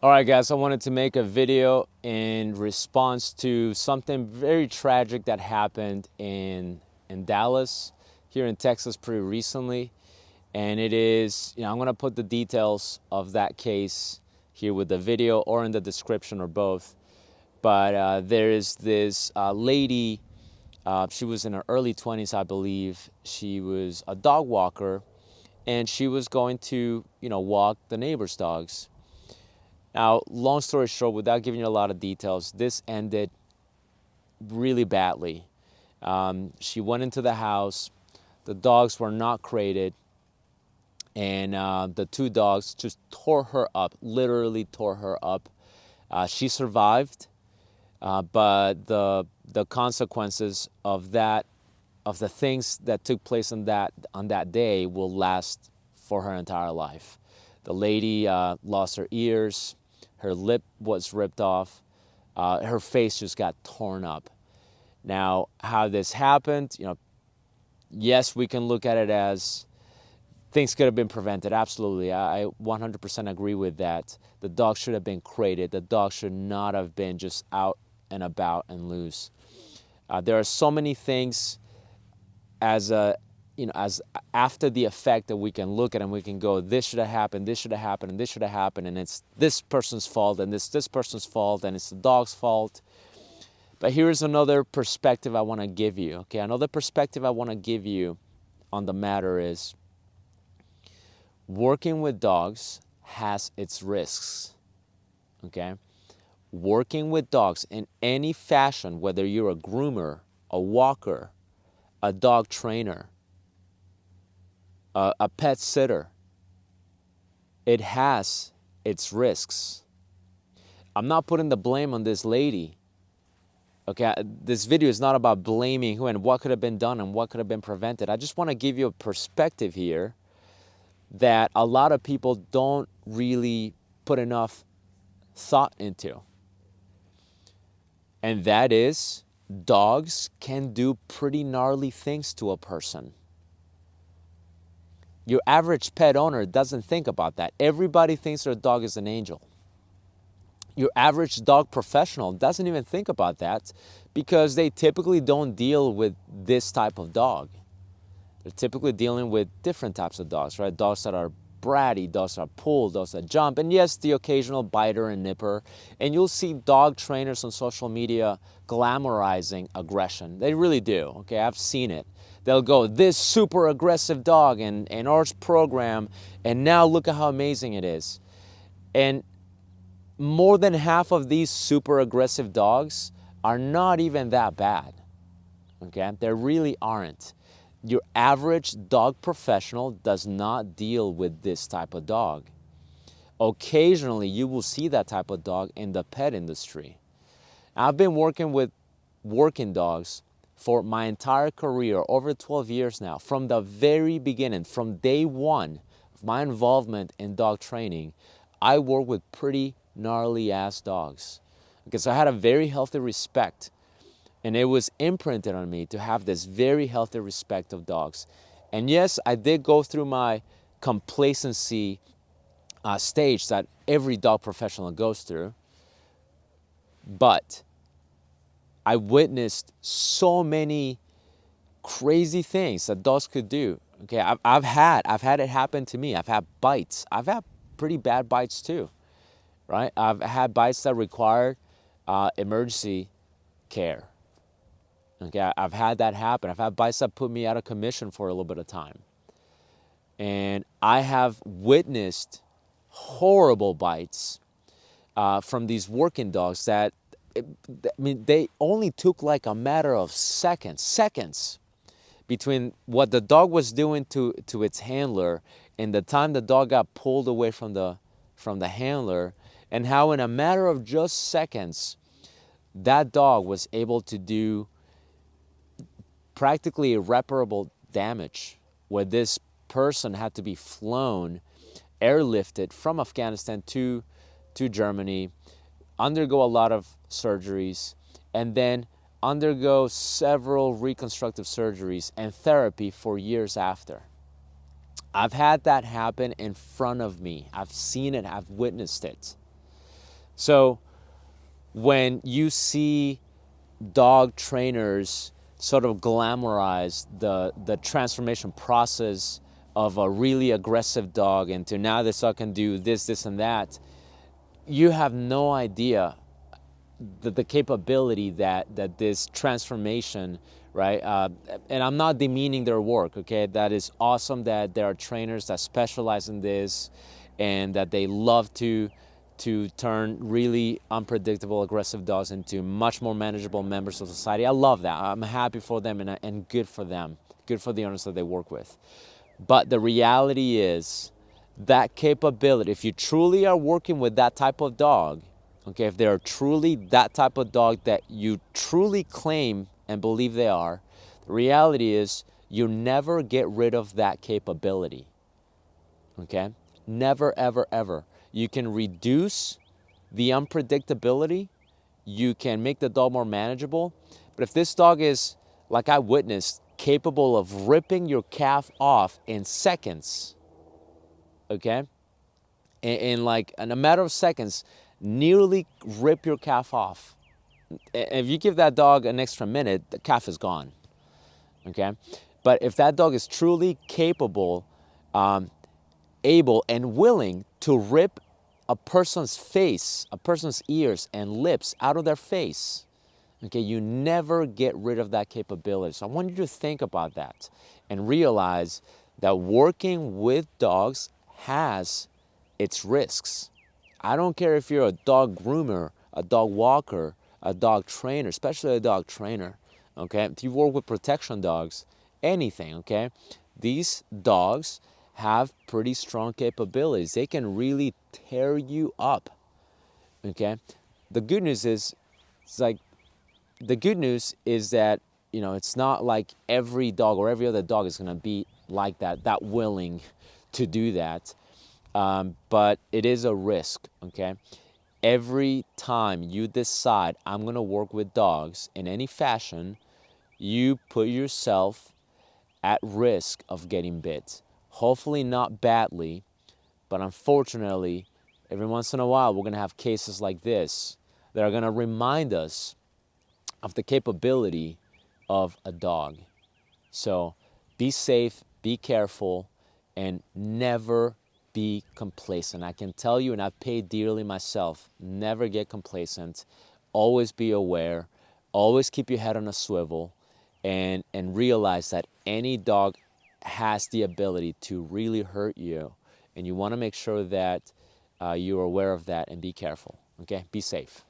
All right, guys, I wanted to make a video in response to something very tragic that happened in Dallas, here in Texas, pretty recently. And it is, I'm going to put the details of that case here with the video or in the description or both. But there is this lady, she was in her early 20s, I believe. She was a dog walker, and she was going to, walk the neighbor's dogs. Now, long story short, without giving you a lot of details, this ended really badly. She went into the house. The dogs were not crated. And the two dogs just tore her up, literally tore her up. She survived, but the consequences of that, of the things that took place on that day, will last for her entire life. The lady lost her ears. Her lip was ripped off. Her face just got torn up. Now, how this happened, yes, we can look at it as things could have been prevented. Absolutely. I 100% agree with that. The dog should have been crated. The dog should not have been just out and about and loose. There are so many things as after the effect that we can look at and we can go, this should have happened, this should have happened, and this should have happened, and it's this person's fault, and this person's fault, and it's the dog's fault. But here's another perspective I want to give you. Okay, another perspective I want to give you on the matter is working with dogs has its risks. Okay, working with dogs in any fashion, whether you're a groomer, a walker, a dog trainer, a pet sitter, it has its risks. I'm not putting the blame on this lady. Okay, this video is not about blaming who and what could have been done and what could have been prevented. I just want to give you a perspective here that a lot of people don't really put enough thought into. And that is, dogs can do pretty gnarly things to a person. Your average pet owner doesn't think about that. Everybody thinks their dog is an angel. Your average dog professional doesn't even think about that because they typically don't deal with this type of dog. They're typically dealing with different types of dogs, right? Dogs that are bratty, dogs that are pull, dogs that jump, and yes, the occasional biter and nipper. And you'll see dog trainers on social media glamorizing aggression. They really do, okay? I've seen it. They'll go, this super aggressive dog in our program, and now look at how amazing it is. And more than half of these super aggressive dogs are not even that bad, okay? They really aren't. Your average dog professional does not deal with this type of dog. Occasionally, you will see that type of dog in the pet industry. I've been working with working dogs for my entire career, over 12 years now. From the very beginning, from day one of my involvement in dog training, I work with pretty gnarly ass dogs. Because I had a very healthy respect, and it was imprinted on me to have this very healthy respect of dogs. And yes, I did go through my complacency stage that every dog professional goes through, but I witnessed so many crazy things that dogs could do. Okay, I've had it happen to me. I've had bites. I've had pretty bad bites too, right? I've had bites that required emergency care. Okay, I've had that happen. I've had bites that put me out of commission for a little bit of time. And I have witnessed horrible bites from these working dogs that, they only took like a matter of seconds between what the dog was doing to its handler and the time the dog got pulled away from the handler, and how in a matter of just seconds, that dog was able to do practically irreparable damage, where this person had to be flown, airlifted from Afghanistan to Germany, undergo a lot of surgeries, and then undergo several reconstructive surgeries and therapy for years after. I've had that happen in front of me. I've seen it, I've witnessed it. So when you see dog trainers sort of glamorize the transformation process of a really aggressive dog into now this dog can do this, and that, you have no idea the capability that this transformation, right? And I'm not demeaning their work, okay? That is awesome that there are trainers that specialize in this and that they love to turn really unpredictable, aggressive dogs into much more manageable members of society. I love that. I'm happy for them and good for them. Good for the owners that they work with. But the reality is that capability, if you truly are working with that type of dog, okay, if they're truly that type of dog that you truly claim and believe they are, the reality is you never get rid of that capability, okay? Never, ever, ever. You can reduce the unpredictability, you can make the dog more manageable, but if this dog is, like I witnessed, capable of ripping your calf off in seconds, okay? In a matter of seconds, nearly rip your calf off. If you give that dog an extra minute, the calf is gone, okay? But if that dog is truly capable, able, and willing to rip a person's face, a person's ears and lips out of their face, okay, you never get rid of that capability. So I want you to think about that and realize that working with dogs has its risks. I don't care if you're a dog groomer, a dog walker, a dog trainer, especially a dog trainer, okay? If you work with protection dogs, anything, okay? These dogs have pretty strong capabilities. They can really tear you up, okay? The good news is, it's like, the good news is that, you know, it's not like every dog or every other dog is going to be like that willing to do that. But it is a risk, okay? Every time you decide, I'm going to work with dogs in any fashion, you put yourself at risk of getting bit. Hopefully not badly, but unfortunately, every once in a while, we're going to have cases like this that are going to remind us of the capability of a dog. So be safe, be careful, and never be complacent. I can tell you, and I've paid dearly myself, never get complacent. Always be aware. Always keep your head on a swivel, and realize that any dog has the ability to really hurt you. And you want to make sure that you're aware of that and be careful. Okay? Be safe.